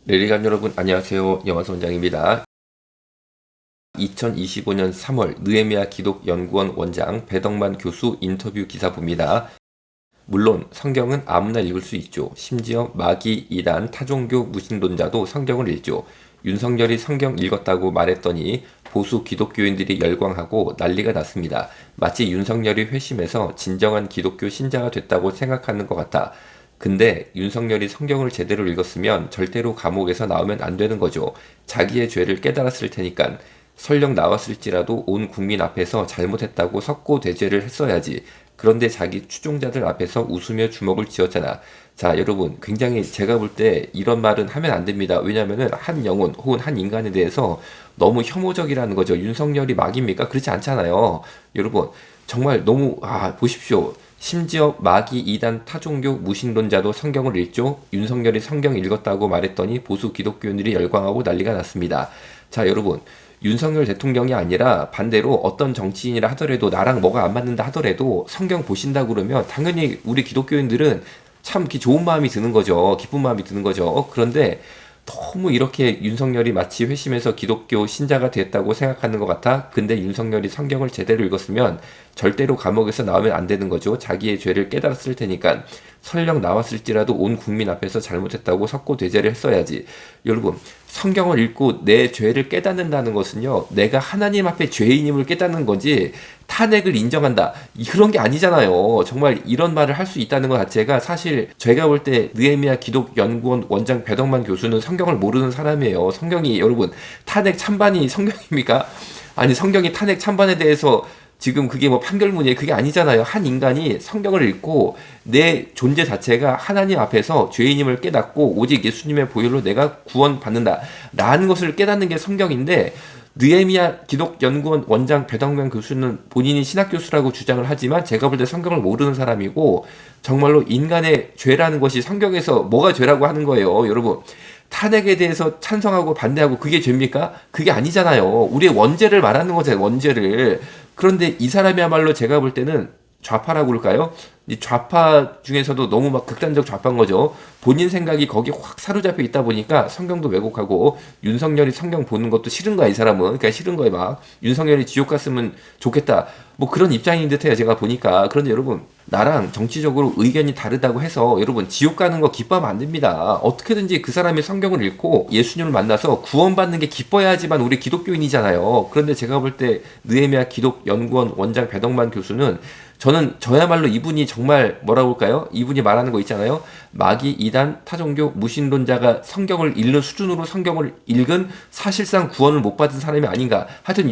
레리간 여러분 안녕하세요. 영화서 원장입니다. 2025년 3월 느헤미야 기독연구원 원장 배덕만 교수 인터뷰 기사봅니다. 물론 성경은 아무나 읽을 수 있죠. 심지어 마귀, 이단, 타종교 무신론자도 성경을 읽죠. 윤석열이 성경 읽었다고 말했더니 보수 기독교인들이 열광하고 난리가 났습니다. 마치 윤석열이 회심해서 진정한 기독교 신자가 됐다고 생각하는 것 같아. 근데 윤석열이 성경을 제대로 읽었으면 절대로 감옥에서 나오면 안 되는 거죠. 자기의 죄를 깨달았을 테니깐. 설령 나왔을지라도 온 국민 앞에서 잘못했다고 석고대죄를 했어야지. 그런데 자기 추종자들 앞에서 웃으며 주먹을 쥐었잖아. 자, 여러분, 굉장히 제가 볼 때 이런 말은 하면 안 됩니다. 왜냐면은 한 영혼 혹은 한 인간에 대해서 너무 혐오적이라는 거죠. 윤석열이 마귀입니까? 그렇지 않잖아요. 여러분, 정말 너무, 보십시오. 심지어 마귀, 이단, 타종교, 무신론자도 성경을 읽죠. 윤석열이 성경 읽었다고 말했더니 보수 기독교인들이 열광하고 난리가 났습니다. 자, 여러분. 윤석열 대통령이 아니라 반대로 어떤 정치인이라 하더라도 나랑 뭐가 안 맞는다 하더라도 성경 보신다 그러면 당연히 우리 기독교인들은 참 좋은 마음이 드는 거죠. 기쁜 마음이 드는 거죠. 그런데 너무 이렇게 윤석열이 마치 회심해서 기독교 신자가 됐다고 생각하는 것 같아. 근데 윤석열이 성경을 제대로 읽었으면 절대로 감옥에서 나오면 안 되는 거죠. 자기의 죄를 깨달았을 테니까. 설령 나왔을지라도 온 국민 앞에서 잘못했다고 석고대죄를 했어야지. 여러분, 성경을 읽고 내 죄를 깨닫는다는 것은요, 내가 하나님 앞에 죄인임을 깨닫는 거지 탄핵을 인정한다, 그런 게 아니잖아요. 정말 이런 말을 할 수 있다는 것 자체가 사실 제가 볼 때 느헤미야 기독연구원 원장 배덕만 교수는 성경을 모르는 사람이에요. 성경이 여러분 탄핵 찬반이 성경입니까? 아니, 성경이 탄핵 찬반에 대해서 지금 그게 뭐 판결문이에요. 그게 아니잖아요. 한 인간이 성경을 읽고 내 존재 자체가 하나님 앞에서 죄인임을 깨닫고 오직 예수님의 보혈로 내가 구원받는다 라는 것을 깨닫는 게 성경인데, 느헤미야 기독연구원 원장 배덕만 교수는 본인이 신학교수라고 주장을 하지만 제가 볼 때 성경을 모르는 사람이고, 정말로 인간의 죄라는 것이 성경에서 뭐가 죄라고 하는 거예요. 여러분, 탄핵에 대해서 찬성하고 반대하고 그게 죄입니까? 그게 아니잖아요. 우리의 원죄를 말하는 거잖아요. 원죄를. 그런데 이 사람이야말로 제가 볼 때는 좌파라고 그럴까요? 이 좌파 중에서도 너무 막 극단적 좌파인 거죠. 본인 생각이 거기 확 사로잡혀 있다 보니까 성경도 왜곡하고, 윤석열이 성경 보는 것도 싫은 거야, 이 사람은. 그러니까 싫은 거예요, 막. 윤석열이 지옥 갔으면 좋겠다. 뭐 그런 입장인 듯해요, 제가 보니까. 그런데 여러분, 나랑 정치적으로 의견이 다르다고 해서 여러분 지옥 가는 거 기뻐하면 안 됩니다. 어떻게든지 그 사람이 성경을 읽고 예수님을 만나서 구원받는 게 기뻐야지만 우리 기독교인이잖아요. 그런데 제가 볼 때 느헤미야 기독연구원 원장 배덕만 교수는, 저야말로 이분이 정말 뭐라고 할까요? 이분이 말하는 거 있잖아요. 마귀, 이단, 타종교, 무신론자가 성경을 읽는 수준으로 성경을 읽은 사실상 구원을 못 받은 사람이 아닌가. 하여튼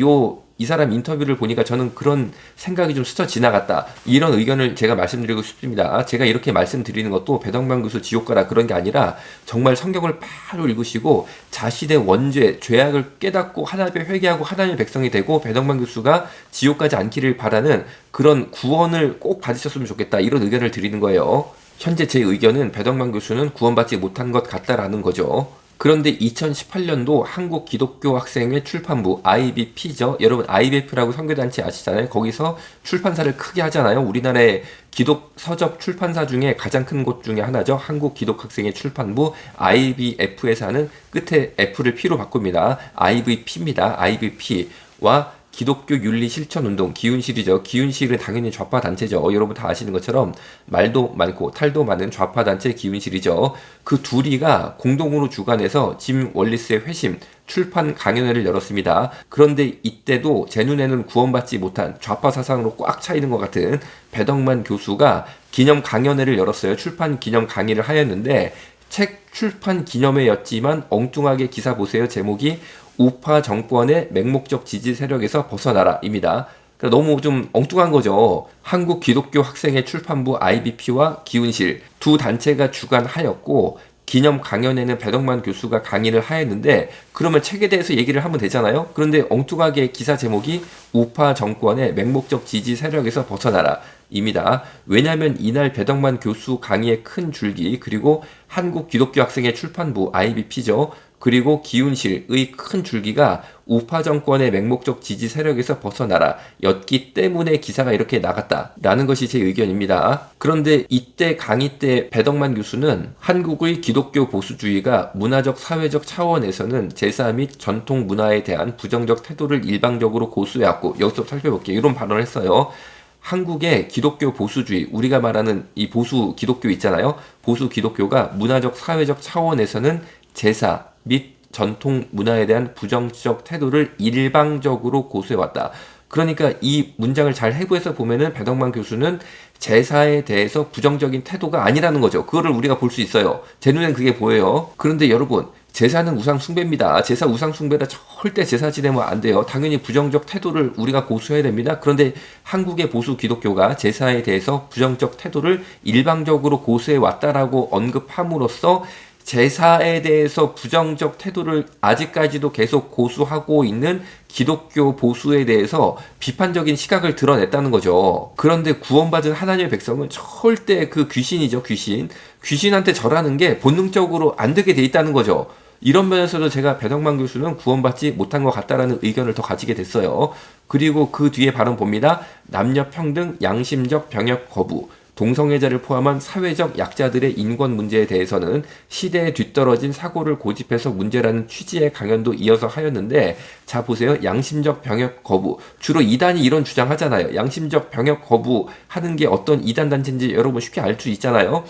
이 사람 인터뷰를 보니까 저는 그런 생각이 좀 스쳐 지나갔다. 이런 의견을 제가 말씀드리고 싶습니다. 제가 이렇게 말씀드리는 것도 배덕만 교수 지옥 가라 그런 게 아니라, 정말 성경을 바로 읽으시고 자신의 원죄, 죄악을 깨닫고 하나님 앞에 회개하고 하나님의 백성이 되고 배덕만 교수가 지옥 가지 않기를 바라는 그런 구원을 꼭 받으셨으면 좋겠다, 이런 의견을 드리는 거예요. 현재 제 의견은 배덕만 교수는 구원받지 못한 것 같다라는 거죠. 그런데 2018년도 한국 기독교 학생회 출판부 IBP죠. 여러분 IBF라고 선교단체 아시잖아요. 거기서 출판사를 크게 하잖아요. 우리나라의 기독 서적 출판사 중에 가장 큰 곳 중에 하나죠. 한국 기독학생회 출판부 IBF에서 하는, 끝에 F를 P로 바꿉니다. IVP입니다. IVP와 기독교 윤리 실천 운동, 기윤실이죠. 기윤실은 당연히 좌파 단체죠. 여러분 다 아시는 것처럼 말도 많고 탈도 많은 좌파 단체 기윤실이죠. 그 둘이가 공동으로 주관해서 짐 월리스의 회심 출판 강연회를 열었습니다. 그런데 이때도 제 눈에는 구원받지 못한 좌파 사상으로 꽉 차 있는 것 같은 배덕만 교수가 기념 강연회를 열었어요. 출판 기념 강의를 하였는데, 책 출판 기념회였지만 엉뚱하게 기사 보세요. 제목이 우파 정권의 맹목적 지지 세력에서 벗어나라입니다. 그러니까 너무 좀 엉뚱한 거죠. 한국 기독교 학생회 출판부 IBP와 기운실 두 단체가 주관하였고, 기념 강연에는 배덕만 교수가 강의를 하였는데, 그러면 책에 대해서 얘기를 하면 되잖아요. 그런데 엉뚱하게 기사 제목이 우파 정권의 맹목적 지지 세력에서 벗어나라 입니다. 왜냐하면 이날 배덕만 교수 강의의 큰 줄기, 그리고 한국 기독교 학생회 출판부 IBP죠. 그리고 기훈실의 큰 줄기가 우파 정권의 맹목적 지지 세력에서 벗어나라 였기 때문에 기사가 이렇게 나갔다라는 것이 제 의견입니다. 그런데 이때 강의 때 배덕만 교수는 한국의 기독교 보수주의가 문화적 사회적 차원에서는 제사 및 전통 문화에 대한 부정적 태도를 일방적으로 고수해왔고, 여기서 살펴볼게요. 이런 발언을 했어요. 한국의 기독교 보수주의, 우리가 말하는 이 보수 기독교 있잖아요. 보수 기독교가 문화적 사회적 차원에서는 제사 및 전통 문화에 대한 부정적 태도를 일방적으로 고수해왔다. 그러니까 이 문장을 잘 해부해서 보면은 배덕만 교수는 제사에 대해서 부정적인 태도가 아니라는 거죠. 그거를 우리가 볼 수 있어요. 제 눈엔 그게 보여요. 그런데 여러분, 제사는 우상 숭배입니다. 제사 우상 숭배다 절대 제사 지내면 안 돼요. 당연히 부정적 태도를 우리가 고수해야 됩니다. 그런데 한국의 보수 기독교가 제사에 대해서 부정적 태도를 일방적으로 고수해 왔다라고 언급함으로써 제사에 대해서 부정적 태도를 아직까지도 계속 고수하고 있는 기독교 보수에 대해서 비판적인 시각을 드러냈다는 거죠. 그런데 구원받은 하나님의 백성은 절대 그 귀신이죠, 귀신. 귀신한테 절하는 게 본능적으로 안 되게 돼 있다는 거죠. 이런 면에서도 제가 배덕만 교수는 구원받지 못한 것 같다라는 의견을 더 가지게 됐어요. 그리고 그 뒤에 발언 봅니다. 남녀 평등, 양심적 병역 거부, 동성애자를 포함한 사회적 약자들의 인권 문제에 대해서는 시대에 뒤떨어진 사고를 고집해서 문제라는 취지의 강연도 이어서 하였는데, 자 보세요. 양심적 병역 거부. 주로 이단이 이런 주장하잖아요. 양심적 병역 거부 하는 게 어떤 이단 단체인지 여러분 쉽게 알 수 있잖아요.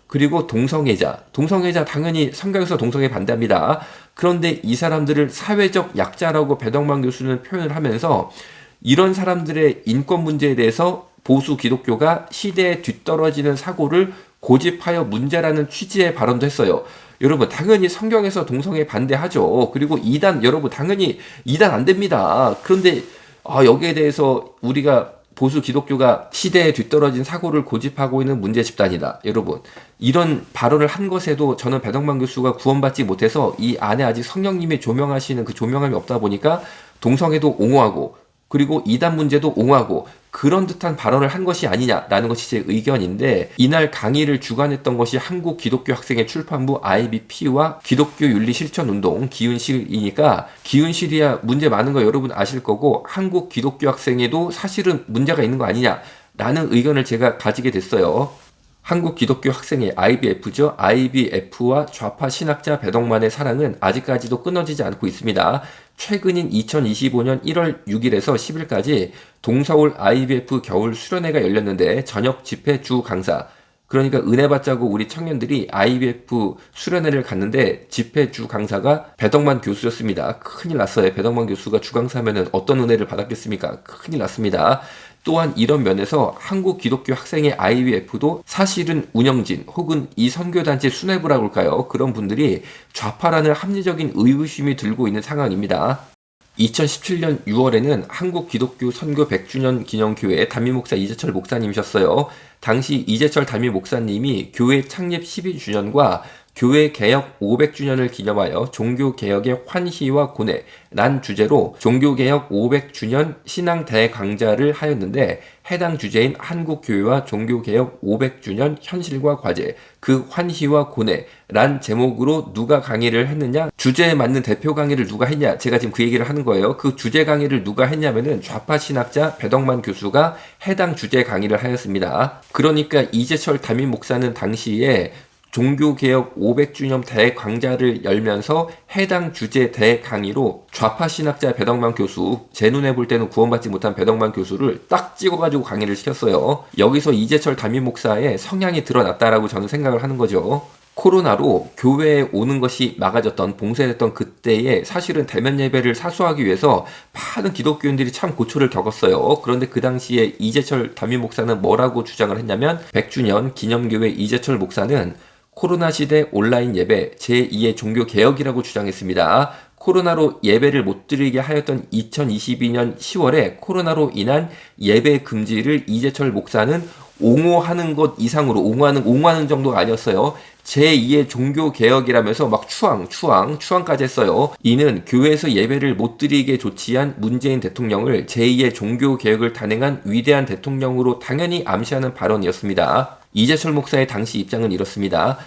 그리고 동성애자 당연히 성경에서 동성애 반대합니다. 그런데 이 사람들을 사회적 약자라고 배덕만 교수는 표현을 하면서 이런 사람들의 인권 문제에 대해서 보수 기독교가 시대에 뒤떨어지는 사고를 고집하여 문제라는 취지의 발언도 했어요. 여러분, 당연히 성경에서 동성애 반대하죠. 그리고 이단, 여러분 당연히 이단 안 됩니다. 그런데 여기에 대해서 우리가 보수 기독교가 시대에 뒤떨어진 사고를 고집하고 있는 문제 집단이다. 여러분, 이런 발언을 한 것에도 저는 배덕만 교수가 구원받지 못해서 이 안에 아직 성령님이 조명하시는 그 조명함이 없다 보니까 동성애도 옹호하고, 그리고 이단 문제도 옹호하고, 그런 듯한 발언을 한 것이 아니냐라는 것이 제 의견인데, 이날 강의를 주관했던 것이 한국 기독교 학생의 출판부 IBP와 기독교 윤리 실천 운동 기훈실이니까, 기훈실이야 문제 많은 거 여러분 아실 거고, 한국 기독교 학생에도 사실은 문제가 있는 거 아니냐라는 의견을 제가 가지게 됐어요. 한국 기독교 학생의 IBF죠. IBF와 좌파 신학자 배덕만의 사랑은 아직까지도 끊어지지 않고 있습니다. 최근인 2025년 1월 6일에서 10일까지 동서울 IBF 겨울 수련회가 열렸는데, 저녁 집회 주 강사, 그러니까 은혜 받자고 우리 청년들이 IBF 수련회를 갔는데 집회 주 강사가 배덕만 교수였습니다. 큰일 났어요. 배덕만 교수가 주 강사면은 어떤 은혜를 받았겠습니까? 큰일 났습니다. 또한 이런 면에서 한국 기독교 학생의 IBF도 사실은 운영진 혹은 이 선교단체 수뇌부라고 할까요? 그런 분들이 좌파라는 합리적인 의구심이 들고 있는 상황입니다. 2017년 6월에는 한국 기독교 선교 100주년 기념교회 담임목사 이재철 목사님이셨어요. 당시 이재철 담임 목사님이 교회 창립 12주년과 교회 개혁 500주년을 기념하여 종교개혁의 환희와 고뇌란 주제로 종교개혁 500주년 신앙 대강좌를 하였는데, 해당 주제인 한국교회와 종교개혁 500주년 현실과 과제, 그 환희와 고뇌란 제목으로 누가 강의를 했느냐, 주제에 맞는 대표 강의를 누가 했냐, 제가 지금 그 얘기를 하는 거예요. 그 주제 강의를 누가 했냐면은 좌파 신학자 배덕만 교수가 해당 주제 강의를 하였습니다. 그러니까 이재철 담임 목사는 당시에 종교개혁 500주년 대강좌를 열면서 해당 주제 대강의로 좌파 신학자 배덕만 교수, 제 눈에 볼 때는 구원받지 못한 배덕만 교수를 딱 찍어가지고 강의를 시켰어요. 여기서 이재철 담임 목사의 성향이 드러났다라고 저는 생각을 하는 거죠. 코로나로 교회에 오는 것이 막아졌던, 봉쇄됐던 그때에 사실은 대면 예배를 사수하기 위해서 많은 기독교인들이 참 고초를 겪었어요. 그런데 그 당시에 이재철 담임 목사는 뭐라고 주장을 했냐면, 100주년 기념교회 이재철 목사는 코로나 시대 온라인 예배 제2의 종교개혁이라고 주장했습니다. 코로나로 예배를 못 드리게 하였던 2022년 10월에 코로나로 인한 예배 금지를 이재철 목사는 옹호하는 것 이상으로, 옹호하는 정도가 아니었어요. 제2의 종교개혁이라면서 막 추앙까지 했어요. 이는 교회에서 예배를 못 드리게 조치한 문재인 대통령을 제2의 종교개혁을 단행한 위대한 대통령으로 당연히 암시하는 발언이었습니다. 이재철 목사의 당시 입장은 이렇습니다.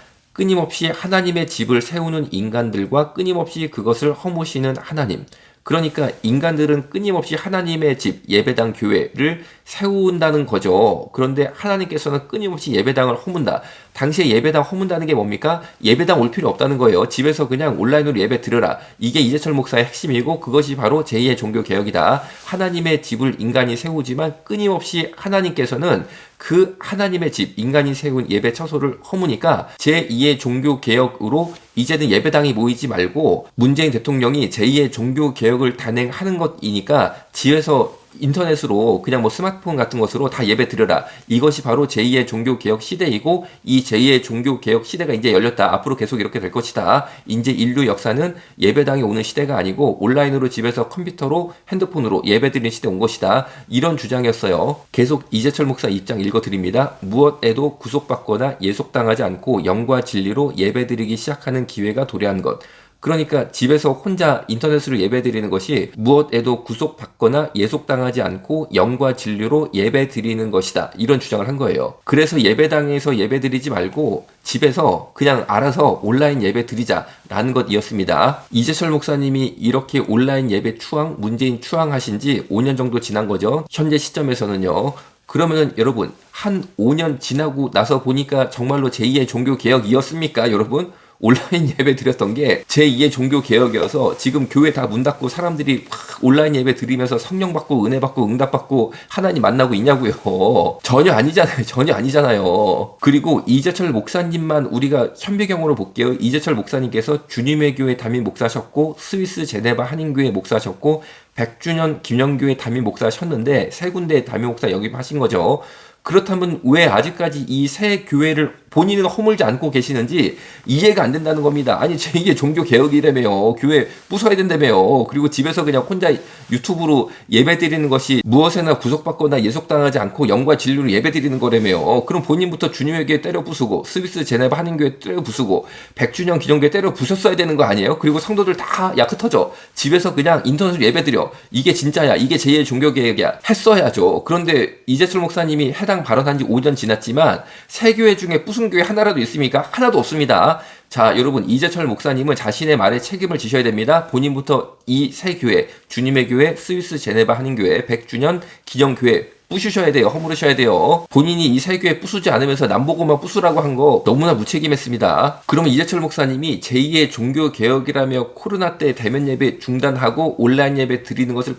끊임없이 하나님의 집을 세우는 인간들과 끊임없이 그것을 허무시는 하나님. 그러니까 인간들은 끊임없이 하나님의 집, 예배당, 교회를 세운다는 거죠. 그런데 하나님께서는 끊임없이 예배당을 허문다. 당시에 예배당 허문다는 게 뭡니까? 예배당 올 필요 없다는 거예요. 집에서 그냥 온라인으로 예배 드려라. 이게 이재철 목사의 핵심이고 그것이 바로 제2의 종교개혁이다. 하나님의 집을 인간이 세우지만 끊임없이 하나님께서는 그 하나님의 집, 인간이 세운 예배 처소를 허무니까 제2의 종교개혁으로 이제는 예배당이 모이지 말고 문재인 대통령이 제2의 종교개혁을 단행하는 것이니까 집에서 인터넷으로 그냥 뭐 스마트폰 같은 것으로 다 예배 드려라. 이것이 바로 제2의 종교개혁 시대이고 이 제2의 종교개혁 시대가 이제 열렸다. 앞으로 계속 이렇게 될 것이다. 이제 인류 역사는 예배당이 오는 시대가 아니고 온라인으로 집에서 컴퓨터로 핸드폰으로 예배 드리는 시대 온 것이다. 이런 주장이었어요. 계속 이재철 목사 입장 읽어드립니다. 무엇에도 구속받거나 예속당하지 않고 영과 진리로 예배 드리기 시작하는 기회가 도래한 것. 그러니까 집에서 혼자 인터넷으로 예배드리는 것이 무엇에도 구속받거나 예속당하지 않고 영과 진리로 예배드리는 것이다. 이런 주장을 한 거예요. 그래서 예배당에서 예배드리지 말고 집에서 그냥 알아서 온라인 예배 드리자라는 것이었습니다. 이재철 목사님이 이렇게 온라인 예배 추앙, 문재인 추앙하신 지 5년 정도 지난 거죠. 현재 시점에서는요. 그러면은 여러분 한 5년 지나고 나서 보니까 정말로 제2의 종교개혁이었습니까 여러분? 온라인 예배 드렸던 게 제2의 종교개혁이어서 지금 교회 다 문 닫고 사람들이 온라인 예배 드리면서 성령 받고 은혜 받고 응답 받고 하나님 만나고 있냐고요. 전혀 아니잖아요. 전혀 아니잖아요. 그리고 이재철 목사님만 우리가 현배경으로 볼게요. 이재철 목사님께서 주님의 교회 담임 목사셨고 스위스 제네바 한인교회 목사셨고 100주년 기념교회 담임 목사셨는데 세 군데 담임 목사 영입하신 거죠. 그렇다면 왜 아직까지 이 새 교회를 본인은 허물지 않고 계시는지 이해가 안 된다는 겁니다. 아니 이게 종교개혁이라며요. 교회 부숴야 된다며요. 그리고 집에서 그냥 혼자 유튜브로 예배드리는 것이 무엇에나 구속받거나 예속당하지 않고 영과 진리로 예배드리는 거라며요. 그럼 본인부터 주님의 교회 때려 부수고 스위스 제네바 한인교회 때려 부수고 100주년 기념교회 때려 부셨어야 되는 거 아니에요? 그리고 성도들 다 흩어져. 집에서 그냥 인터넷으로 예배드려. 이게 진짜야. 이게 제2의 종교개혁이야. 했어야죠. 그런데 이재철 목사님이 해당 발언한 지 5년 지났지만 새 교회 중에 부순 교회 하나라도 있습니까? 하나도 없습니다. 자, 여러분 이재철 목사님은 자신의 말에 책임을 지셔야 됩니다. 본인부터 이 새 교회, 주님의 교회, 스위스 제네바 한인교회, 100주년 기념교회 부수셔야 돼요. 허물으셔야 돼요. 본인이 이 새 교회 부수지 않으면서 남보고만 부수라고 한 거 너무나 무책임했습니다. 그러면 이재철 목사님이 제2의 종교개혁이라며 코로나 때 대면 예배 중단하고 온라인 예배 드리는 것을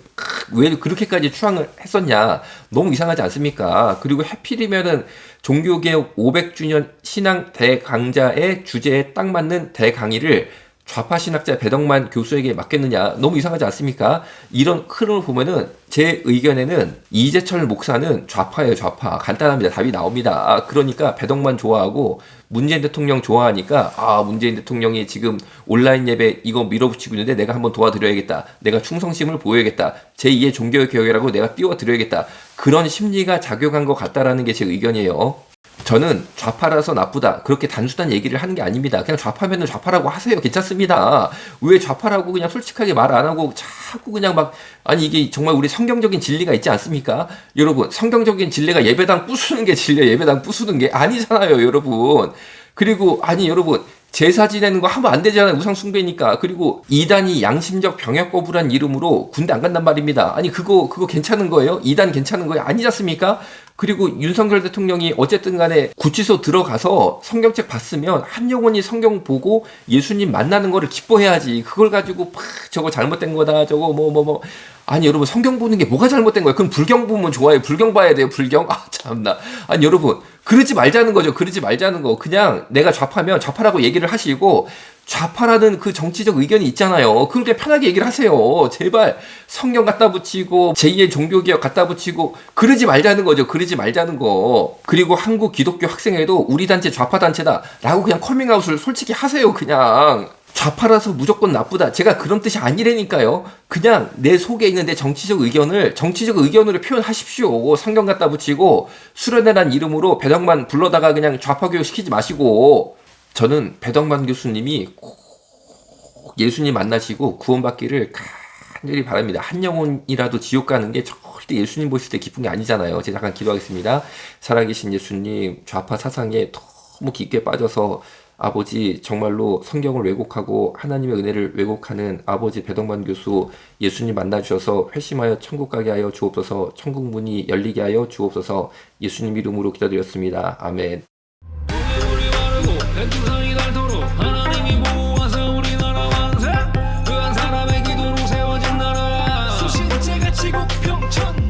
왜 그렇게까지 추앙을 했었냐. 너무 이상하지 않습니까? 그리고 하필이면은 종교개혁 500주년 신앙 대강좌의 주제에 딱 맞는 대강의를 좌파 신학자 배덕만 교수에게 맡겼느냐. 너무 이상하지 않습니까? 이런 흐름을 보면은 제 의견에는 이재철 목사는 좌파예요. 좌파. 간단합니다. 답이 나옵니다. 그러니까 배덕만 좋아하고 문재인 대통령 좋아하니까 문재인 대통령이 지금 온라인 예배 이거 밀어붙이고 있는데 내가 한번 도와드려야겠다. 내가 충성심을 보여야겠다. 제2의 종교개혁이라고 내가 띄워드려야겠다. 그런 심리가 작용한 것 같다라는 게 제 의견이에요. 저는 좌파라서 나쁘다. 그렇게 단순한 얘기를 하는 게 아닙니다. 그냥 좌파면은 좌파라고 하세요. 괜찮습니다. 왜 좌파라고 그냥 솔직하게 말 안 하고 자꾸 그냥 아니 이게 정말 우리 성경적인 진리가 있지 않습니까? 여러분, 성경적인 진리가 예배당 부수는 게 진리야. 예배당 부수는 게 아니잖아요, 여러분. 그리고 아니 여러분, 제사 지내는 거 하면 안 되잖아요. 우상 숭배니까. 그리고 이단이 양심적 병역 거부란 이름으로 군대 안 간단 말입니다. 아니 그거 괜찮은 거예요? 이단 괜찮은 거예요? 아니지 않습니까? 그리고 윤석열 대통령이 어쨌든 간에 구치소 들어가서 성경책 봤으면 한 영혼이 성경 보고 예수님 만나는 거를 기뻐해야지. 그걸 가지고 저거 잘못된 거다. 저거 아니 여러분, 성경 보는 게 뭐가 잘못된 거예요? 그럼 불경 보면 좋아요. 불경 봐야 돼요. 불경. 참나. 아니 여러분, 그러지 말자는 거죠. 그러지 말자는 거. 그냥 내가 좌파면 좌파라고 얘기를 하시고, 좌파라는 그 정치적 의견이 있잖아요. 그렇게 편하게 얘기를 하세요. 제발 성경 갖다 붙이고 제2의 종교개혁 갖다 붙이고 그러지 말자는 거죠. 그러지 말자는 거. 그리고 한국 기독교 학생회도 우리 단체 좌파 단체다 라고 그냥 커밍아웃을 솔직히 하세요. 그냥 좌파라서 무조건 나쁘다. 제가 그런 뜻이 아니라니까요. 그냥 내 속에 있는 내 정치적 의견으로 표현하십시오. 성경 갖다 붙이고 수련회란 이름으로 배덕만 불러다가 그냥 좌파 교육 시키지 마시고. 저는 배덕만 교수님이 꼭 예수님 만나시고 구원받기를 간절히 바랍니다. 한 영혼이라도 지옥 가는 게 절대 예수님 보실 때 기쁜 게 아니잖아요. 제가 잠깐 기도하겠습니다. 살아계신 예수님, 좌파 사상에 너무 깊게 빠져서 아버지, 정말로 성경을 왜곡하고 하나님의 은혜를 왜곡하는 아버지 배덕만 교수, 예수님 만나주셔서 회심하여 천국 가게 하여 주옵소서. 천국 문이 열리게 하여 주옵소서. 예수님 이름으로 기도드렸습니다. 아멘. 우리 바르고 백두산이 닳도록 하나님이 보호하사 우리나라 만세. 그한 사람의 기도로 세워진 나라 수신제가 지국 평천